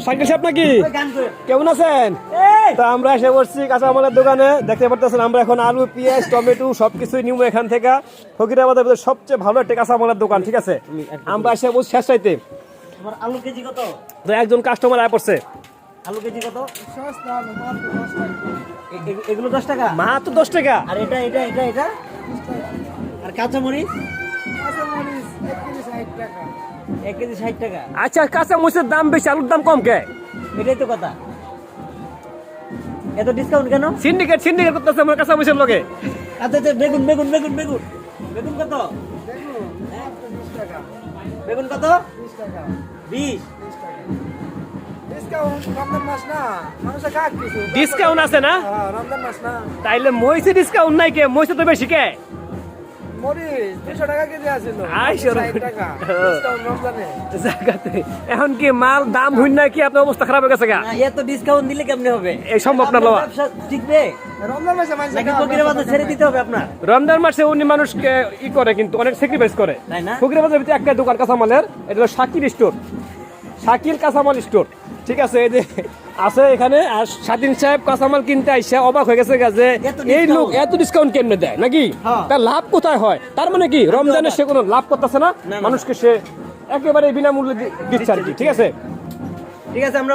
Cycle সাহেব নাকি? কেমন আছেন? তো আমরা এসে বসছি কাঁচামালের দোকানে। দেখতে পারতেছেন আমরা এখন আলু, পেঁয়াজ, টমেটো সবকিছুই নিব এখান থেকে। ফকিরাবাদের ভিতরে সবচেয়ে ভালো একটা কাঁচামালের দোকান, ঠিক আছে? আমরা এসে বসছি শেষ চাইতে। আলু কেজি কত? তো একজন কাস্টমার আয় পড়ছে। আলু কেজি কত? এগুলো 10 টাকা, মাত্র 10 টাকা। আর এটা এটা এটা এটা আর কাঁচা মরিচ 1 কেজি 60 টাকা। আচ্ছা, কাঁচা মরিচের দাম বেশি, আলুর দাম কম কে? এটাই তো কথা, এত ডিসকাউন্ট কেন? সিন্ডিকেট করতেছে আমার কাঁচা মরিচের লগে। আচ্ছা আচ্ছা, বেগুন বেগুন বেগুন বেগুন বেগুন কত? বেগুন কত? 20। ডিসকাউন্ট আছে না? তাইলে মরিচে ডিসকাউন্ট নাই কে? মরিচে তো বেশি কে? এখন কি মাল দাম হইন না কি? আপনার অবস্থা খারাপ হয়ে গেছে গা? এত ডিসকাউন্ট দিলে কেমনে হবে? এই সম্ভব না লওয়া। ঠিকবে নাকি ফকিরাবাদে ছেড়ে দিতে হবে আপনার? রমজান মাসে উনি মানুষকে ই করে, কিন্তু অনেক স্যাক্রিফাইস করে, তাই না? ফকিরাবাদের ভিতরে একটা দোকান কাঁচামালের, এটা হলো শাকিল স্টোর, শাকিল কাঁচামাল স্টোর, ঠিক আছে? এই যে আছে এখানে। আর স্বাধীন সাহেব কাঁচামাল কিনতে আইসা অবাক হয়ে গেছে যে এই লোক এত ডিসকাউন্ট কেমনে দেয় নাকি? তার লাভ কোথায় হয়? তার মানে কি রমজানে সে কোনো লাভ করতেছে না, মানুষকে সে একেবারে বিনামূল্যে দিচ্ছে আর কি, ঠিক আছে? ঠিক আছে, আমরা